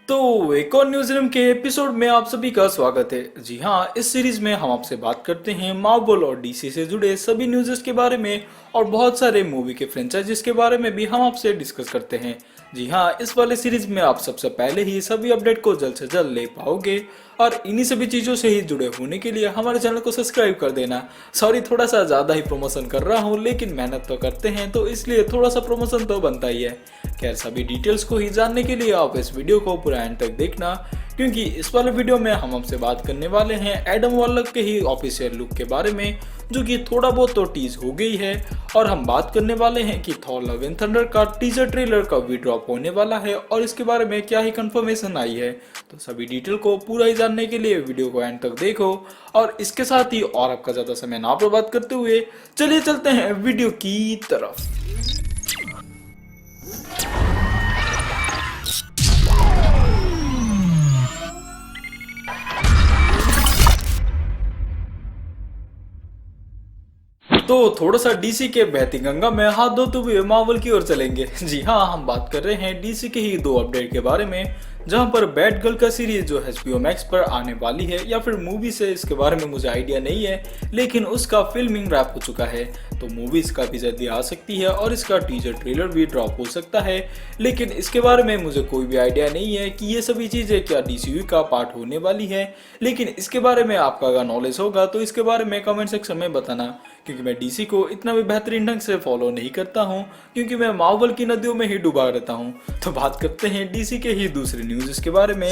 तो एक और न्यूज़रूम के एपिसोड में आप सभी का स्वागत है। जी हाँ, इस सीरीज में हम आपसे बात करते हैं मार्वल और डीसी से जुड़े सभी न्यूज़ के बारे में और बहुत सारे मूवी के फ्रेंचाइजीज के बारे में भी हम आपसे डिस्कस करते हैं। जी हाँ, इस वाले सीरीज में आप सबसे पहले ही सभी अपडेट को जल्द से जल्द ले पाओगे और इन्हीं सभी चीज़ों से ही जुड़े होने के लिए हमारे चैनल को सब्सक्राइब कर देना। सॉरी, थोड़ा सा ज़्यादा ही प्रमोशन कर रहा हूँ, लेकिन मेहनत तो करते हैं तो इसलिए थोड़ा सा प्रमोशन तो बनता ही है। खैर, सभी डिटेल्स को ही जानने के लिए आप इस वीडियो को पूरा एंड तक देखना, क्योंकि इस वाले वीडियो में हम आपसे बात करने वाले हैं एडम वॉर्लॉक के ही ऑफिशियल लुक के बारे में, जो कि थोड़ा बहुत तो टीज हो गई है। और हम बात करने वाले हैं कि थॉर लव एंड थंडर का टीजर ट्रेलर कब भी ड्रॉप होने वाला है और इसके बारे में क्या ही कंफर्मेशन आई है। तो सभी डिटेल को पूरा ही जानने के लिए वीडियो को एंड तक देखो और इसके साथ ही और आपका ज्यादा समय ना बर्बाद करते हुए चलिए चलते हैं वीडियो की तरफ। तो थोड़ा सा डीसी के बहती गंगा में हाथ धोते हुए मार्वल की ओर चलेंगे। जी हाँ, हम बात कर रहे हैं डीसी के ही दो अपडेट के बारे में, जहां पर बैट गर्ल का सीरीज जो HBO Max पर आने वाली है या फिर मूवी से, इसके बारे में मुझे आइडिया नहीं है, लेकिन उसका फिल्मिंग रैप हो चुका है। तो मूवीज काफी जल्दी आ सकती है और इसका टीजर ट्रेलर भी ड्रॉप हो सकता है, लेकिन इसके बारे में मुझे कोई भी आइडिया नहीं है कि ये सभी चीजें क्या DCU का पार्ट होने वाली है। लेकिन इसके बारे में आपका अगर नॉलेज होगा तो इसके बारे में कमेंट सेक्शन में बताना, क्योंकि मैं डीसी को इतना भी बेहतरीन ढंग से फॉलो नहीं करता हूँ, क्योंकि मैं मार्वल की नदियों में ही डूबा रहता हूँ। तो बात करते हैं डीसी के ही दूसरे न्यूज़ के बारे में।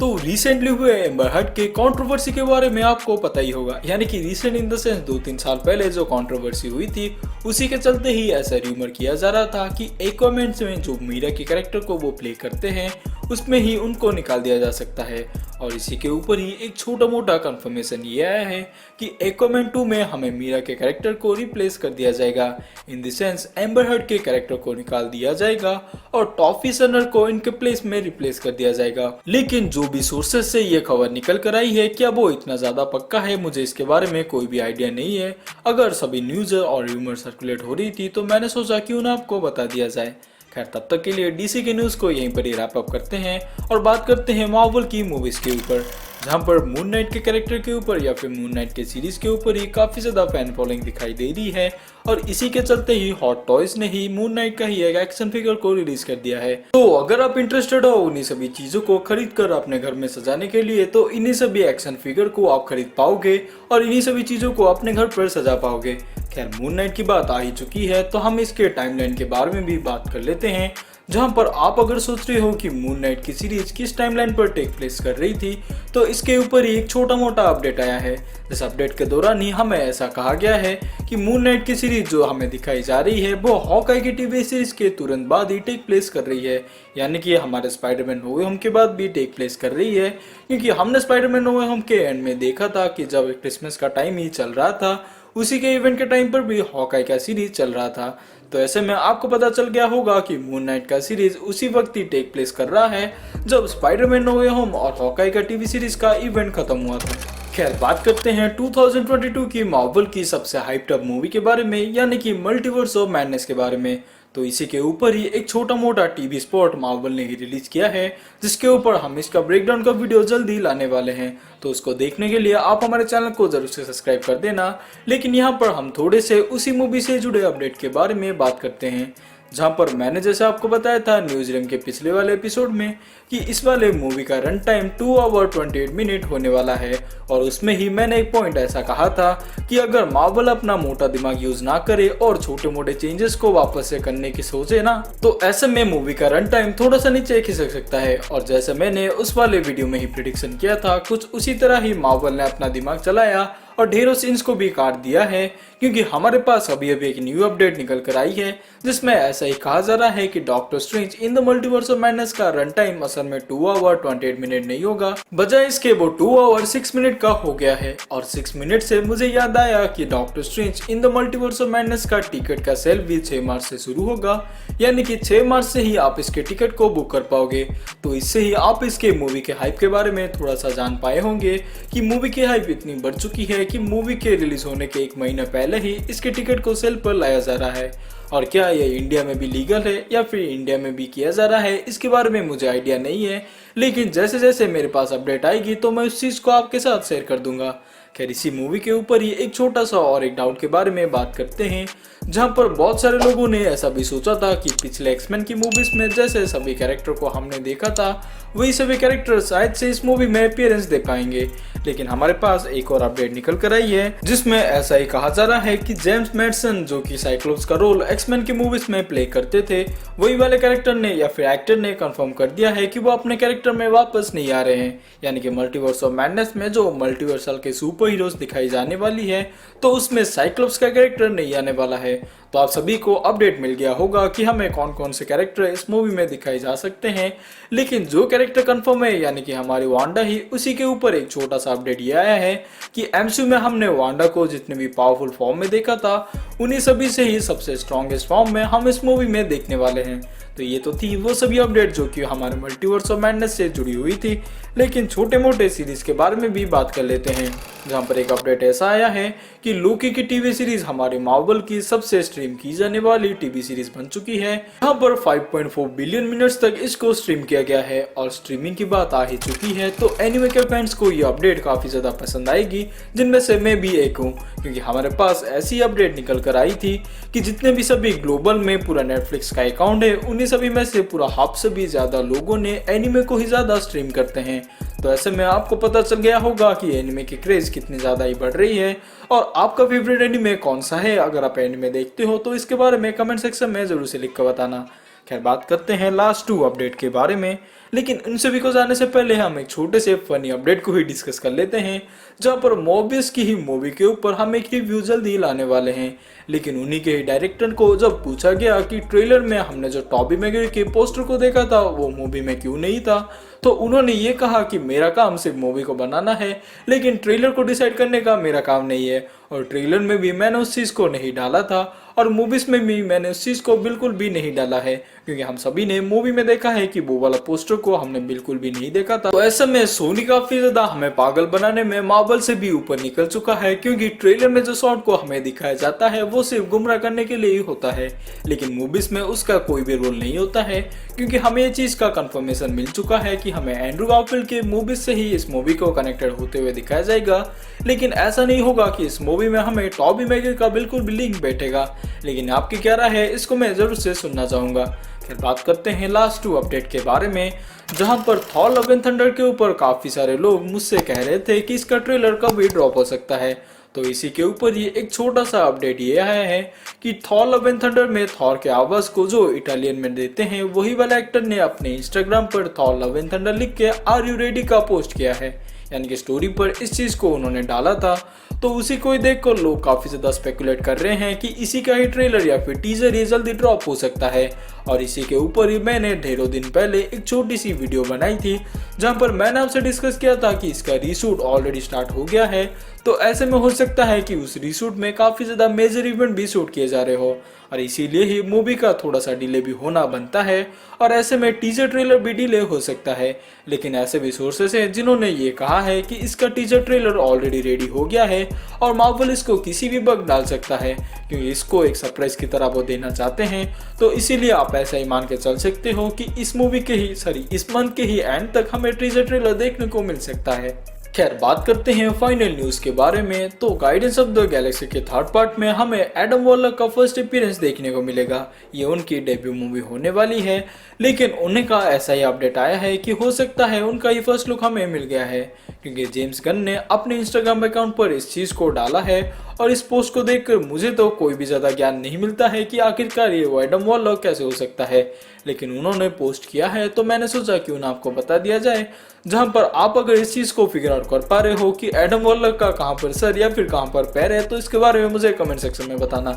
तो रिसेंटली हुए एम्बर हर्ड के कंट्रोवर्सी के बारे में आपको पता ही होगा, यानी कि रिसेंट इन द सेंस 2-3 साल पहले जो कंट्रोवर्सी हुई थी, उसी के चलते ही ऐसा र्यूमर किया जा रहा था कि एक्वामैन में जो मीरा के कैरेक्टर को वो प्ले करते हैं उसमें ही उनको निकाल दिया जा सकता है। और इसी के ऊपर ही एक छोटा मोटा कंफर्मेशन ये आया है कि एक्वामैन 2 में हमें मीरा के कैरेक्टर को रिप्लेस कर दिया जाएगा। In the sense amber heard के कैरेक्टर को निकाल दिया जाएगा और टॉफी सनर को इनके प्लेस में रिप्लेस कर दिया जाएगा। लेकिन जो भी सोर्सेज से ये खबर निकल कर आई है, क्या वो इतना ज्यादा पक्का है, मुझे इसके बारे में कोई भी आइडिया नहीं है। अगर सभी न्यूज और र्यूमर सर्कुलेट हो रही थी तो मैंने सोचा क्यों ना आपको बता दिया जाए। खैर, तब तक के लिए डीसी के न्यूज़ को यहीं पर ही रैप अप करते हैं और बात करते हैं मार्वल की मूवीज के ऊपर, जहां पर मून नाइट के कैरेक्टर के ऊपर या फिर मून नाइट के सीरीज के ऊपर ही काफी ज्यादा फैन फॉलोइंग दिखाई दे रही है। और इसी के चलते ही हॉट टॉयज ने ही मून नाइट का ही एक एक्शन फिगर को रिलीज कर दिया है। तो अगर आप इंटरेस्टेड हो उन्हीं सभी चीजों को खरीद कर अपने घर में सजाने के लिए, तो इन्हीं सभी एक्शन फिगर को आप खरीद पाओगे और इन्हीं सभी चीजों को अपने घर पर सजा पाओगे। खैर, मून नाइट की बात आ ही चुकी है तो हम इसके टाइमलाइन के बारे में भी बात कर लेते हैं, जहां पर आप अगर सोच रहे हो कि मून नाइट की सीरीज किस टाइमलाइन पर टेक प्लेस कर रही थी, तो इसके ऊपर ही एक छोटा मोटा अपडेट आया है। इस अपडेट के दौरान ही हमें ऐसा कहा गया है कि मून नाइट की सीरीज जो हमें दिखाई जा रही है वो हॉकाई की टीवी सीरीज के तुरंत बाद ही टेक प्लेस कर रही है, यानी कि हमारे स्पाइडरमैन नो वे होम के बाद भी टेक प्लेस कर रही है। क्योंकि हमने स्पाइडरमैन नो वे होम के एंड में देखा था कि जब क्रिसमस का टाइम ही चल रहा था, उसी के इवेंट के टाइम पर भी हॉकाई का सीरीज चल रहा था। तो ऐसे में आपको पता चल गया होगा कि मून नाइट का सीरीज उसी वक्त ही टेक प्लेस कर रहा है जब स्पाइडरमैन नो वे होम और हॉकाई का टीवी सीरीज का इवेंट खत्म हुआ था। खैर, बात करते हैं 2022 की मार्वल की सबसे हाइप्ड अप मूवी के बारे में, यानी कि मल्टीवर्स ऑफ मैडनेस के बारे में। तो इसी के ऊपर ही एक छोटा मोटा टीवी स्पॉट मार्वल ने ही रिलीज किया है, जिसके ऊपर हम इसका ब्रेकडाउन का वीडियो जल्दी लाने वाले हैं। तो उसको देखने के लिए आप हमारे चैनल को जरूर से सब्सक्राइब कर देना। लेकिन यहाँ पर हम थोड़े से उसी मूवी से जुड़े अपडेट के बारे में बात करते हैं, जहां पर मैंने जैसे आपको बताया था न्यूज़ रूम के पिछले वाले एपिसोड में कि इस वाले मूवी का रन टाइम 2 आवर 28 मिनट होने वाला है। और उसमें ही मैंने एक पॉइंट ऐसा कहा था कि अगर मार्वल अपना मोटा दिमाग यूज ना करे और छोटे मोटे चेंजेस को वापस से करने की सोचे ना, तो ऐसे में मूवी का रन टाइम थोड़ा सा नीचे खिसक सकता है। और जैसे मैंने उस वाले वीडियो में ही प्रिडिक्शन किया था, कुछ उसी तरह ही मार्वल ने अपना दिमाग चलाया और ढेरों सीन्स को भी काट दिया है, क्योंकि हमारे पास अभी अभी एक न्यू अपडेट निकल कर आई है जिसमें ऐसा ही कहा जा रहा है कि doctor strange in the multiverse of madness का रन टाइम असल में 2 आवर 28 मिनट नहीं होगा, बजाय इसके वो 2 आवर 6 मिनट का हो गया है। और 6 मिनट से मुझे याद आया कि doctor strange in the multiverse of madness का टिकट का सेल भी 6 मार्च से शुरू होगा, यानी कि 6 मार्च से ही आप इसके टिकट को बुक कर पाओगे। तो इससे ही आप इसके मूवी के हाइप के बारे में थोड़ा सा जान पाए होंगे कि मूवी की हाइप इतनी बढ़ चुकी है कि मूवी के रिलीज होने के 1 महीने पहले ही इसके टिकट को सेल पर लाया जा रहा है। और क्या ये इंडिया में भी लीगल है या फिर इंडिया में भी किया जा रहा है, इसके बारे में मुझे आइडिया नहीं है। लेकिन जैसे जैसे मेरे पास अपडेट आएगी तो मैं उस चीज़ को आपके साथ शेयर कर दूंगा। खैर, इसी मूवी के ऊपर ही एक छोटा सा और एक डाउट के बारे में बात करते हैं, जहां पर बहुत सारे लोगों ने ऐसा भी सोचा था कि पिछले एक्समैन की मूवीज में जैसे सभी कैरेक्टर को हमने देखा था वही सभी कैरेक्टर शायद से इस मूवी में अपीयरेंस दे पाएंगे। लेकिन हमारे पास एक और अपडेट निकल कर आई है जिसमें ऐसा ही कहा जा रहा है कि जेम्स मैडसन जो कि साइक्लोप्स का रोल एक्समैन की मूवीज में प्ले करते थे, वही वाले कैरेक्टर ने या फिर एक्टर ने कंफर्म कर दिया है कि वो अपने कैरेक्टर में वापस नहीं आ रहे हैं। यानी कि मल्टीवर्स ऑफ मैडनेस में जो मल्टीवर्सल के सुपर हीरोज दिखाई जाने वाली है तो उसमें साइक्लोप्स का कैरेक्टर नहीं आने वाला है। तो आप सभी को अपडेट मिल गया होगा कि हमें कौन कौन से कैरेक्टर इस मूवी में दिखाई जा सकते हैं। लेकिन जो कैरेक्टर कंफर्म है यानी कि हमारी वांडा ही, उसी के ऊपर एक छोटा सा अपडेट ये आया है कि एमसीयू में हमने वांडा को जितने भी पावरफुल फॉर्म में देखा था उन्हीं सभी से ही सबसे स्ट्रॉन्गेस्ट फॉर्म में हम इस मूवी में देखने वाले हैं। तो ये तो थी वो सभी अपडेट जो कि हमारे मल्टीवर्स ऑफ मैडनेस से जुड़ी हुई थी। लेकिन छोटे मोटे सीरीज के बारे में भी बात कर लेते हैं, जहां पर एक अपडेट ऐसा आया है कि लोकी की टीवी सीरीज हमारे मार्वल की सबसे स्ट्रीम की जाने वाली टीवी सीरीज बन चुकी है। यहाँ पर 5.4 बिलियन मिनट्स तक इसको स्ट्रीम किया गया है और स्ट्रीमिंग की बात आ ही चुकी है। तो एनिमे के फैंस को ये अपडेट काफी ज्यादा पसंद आएगी, जिनमें से मैं भी एक हूँ, क्योंकि हमारे पास ऐसी अपडेट निकल कर आई थी कि जितने भी सभी ग्लोबल में पूरा नेटफ्लिक्स का अकाउंट है उन्हीं सभी में से पूरा हाफ से भी ज्यादा लोगों ने एनिमे को ही ज्यादा स्ट्रीम करते हैं। तो ऐसे में आपको पता चल गया होगा कि एनिमे की क्रेज कितनी ज्यादा ही बढ़ रही है। और आपका फेवरेट एनिमे कौन सा है? अगर आप एनिमे देखते हो तो इसके बारे में कमेंट सेक्शन में जरूर से लिख कर बताना। खैर, बात करते हैं लास्ट 2 अपडेट के बारे में, लेकिन इन सभी को जाने से पहले हम एक छोटे से फनी अपडेट को ही डिस्कस कर लेते हैं, जहां पर मोबियस की ही मूवी के ऊपर हम एक रिव्यू जल्दी लाने वाले हैं। लेकिन उन्हीं के ही डायरेक्टर को जब पूछा गया कि ट्रेलर में हमने जो टॉबी मैगुइर के पोस्टर को देखा था वो मूवी में क्यों नहीं था, तो उन्होंने ये कहा कि मेरा काम सिर्फ मूवी को बनाना है, लेकिन ट्रेलर को डिसाइड करने का मेरा काम नहीं है। और ट्रेलर में भी मैंने उस चीज़ को नहीं डाला था और मूवीज में भी मैंने उस चीज़ को बिल्कुल भी नहीं डाला है, क्योंकि हम सभी ने मूवी में देखा है कि वो वाला पोस्टर को हमने बिल्कुल भी नहीं देखा था। तो ऐसे में सोनी काफी ज्यादा हमें पागल बनाने में मार्वल से भी ऊपर निकल चुका है, क्योंकि ट्रेलर में जो शॉट को हमें दिखाया जाता है वो सिर्फ गुमराह करने के लिए ही होता है, लेकिन मूवीज में उसका कोई भी रोल नहीं होता है, क्योंकि हमें ये चीज का कंफर्मेशन मिल चुका है कि हमें एंड्रू गारफील्ड के मूवीज से ही इस मूवी को कनेक्टेड होते हुए दिखाया जाएगा। लेकिन ऐसा नहीं होगा कि इस मूवी में हमें टॉबी मैगुइर का बिल्कुल भी लिंक बैठेगा। लेकिन आपकी क्या राय है, इसको मैं जरूर से सुनना चाहूंगा। फिर बात करते हैं लास्ट 2 अपडेट के बारे में, जहां पर थॉर लव एंड थंडर के ऊपर काफी सारे लोग मुझसे कह रहे थे कि इसका ट्रेलर कब भी ड्रॉप हो सकता है। तो इसी के ऊपर ये एक छोटा सा अपडेट ये आया है कि थॉर लव एंड थंडर में थॉर के आवाज को जो इटालियन में देते हैं वही वाला एक्टर ने अपने इंस्टाग्राम पर थॉर लव एंड थंडर लिख के आर यू रेडी का पोस्ट किया है, यानी कि स्टोरी पर इस चीज को उन्होंने डाला था। तो उसी को ही देखकर लोग काफी ज्यादा स्पेकुलेट कर रहे हैं कि इसी का ही ट्रेलर या फिर टीजर ये जल्दी ड्रॉप हो सकता है। और इसी के ऊपर ही मैंने ढेरों दिन पहले एक छोटी सी वीडियो बनाई थी, जहां पर मैंने आपसे डिस्कस किया था कि इसका रीशूट ऑलरेडी स्टार्ट हो गया है। तो ऐसे में हो सकता है कि उस रीशूट में काफी ज्यादा मेजर इवेंट भी शूट किए जा रहे हो, और इसीलिए ही मूवी का थोड़ा सा डिले भी होना बनता है, और ऐसे में टीजर ट्रेलर भी डिले हो सकता है। लेकिन ऐसे भी सोर्सेस हैं जिन्होंने ये कहा है कि इसका टीजर ट्रेलर ऑलरेडी रेडी हो गया है और मार्वल इसको किसी भी वक्त डाल सकता है, क्योंकि इसको एक सरप्राइज की तरह वो देना चाहते हैं। तो इसीलिए आप ऐसा ही मान के चल सकते हो कि इस मूवी के ही इस मंथ के ही एंड तक हमें टीजर ट्रेलर देखने को मिल सकता है। खैर, बात करते हैं फाइनल न्यूज के बारे में। तो गाइडेंस ऑफ द गैलेक्सी के 3rd पार्ट में हमें एडम वॉलक का फर्स्ट अपीयरेंस देखने को मिलेगा। ये उनकी डेब्यू मूवी होने वाली है, लेकिन उन्हें का ऐसा ही अपडेट आया है कि हो सकता है उनका ही फर्स्ट लुक हमें मिल गया है, क्योंकि जेम्स गन ने अपने इंस्टाग्राम अकाउंट पर इस चीज को डाला है। और इस पोस्ट को देखकर मुझे तो कोई भी ज्यादा ज्ञान नहीं मिलता है कि आखिरकार ये एडम वॉलक कैसे हो सकता है, लेकिन उन्होंने पोस्ट किया है तो मैंने सोचा क्यों ना आपको बता दिया जाए, जहां पर आप अगर इस चीज को फिगर आउट कर पा रहे हो कि एडम वॉलक का कहां पर सर या फिर कहां पर पैर है, तो इसके बारे में मुझे कमेंट सेक्शन में बताना।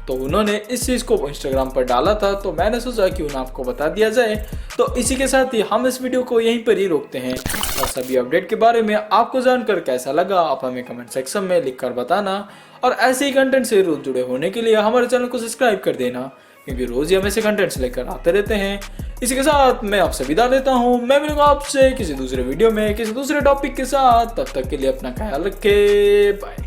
तो उन्होंने इस चीज को इंस्टाग्राम पर डाला था, तो मैंने सोचा क्यों ना आपको बता दिया जाए। तो इसी के साथ ही हम इस वीडियो को यहीं पर ही रोकते हैं, और सभी अपडेट के बारे में आपको जानकर कैसा लगा आप हमें कमेंट सेक्शन में लिखकर बताना। और ऐसे ही कंटेंट से रोज जुड़े होने के लिए हमारे चैनल को सब्सक्राइब कर देना, क्योंकि रोज ही हम ऐसे कंटेंट्स लेकर आते रहते हैं। इसी के साथ मैं आपसे विदा लेता हूँ। मैं मिलूंगा आपसे किसी दूसरे वीडियो में किसी दूसरे टॉपिक के साथ। तब तक के लिए अपना ख्याल रखें। बाय।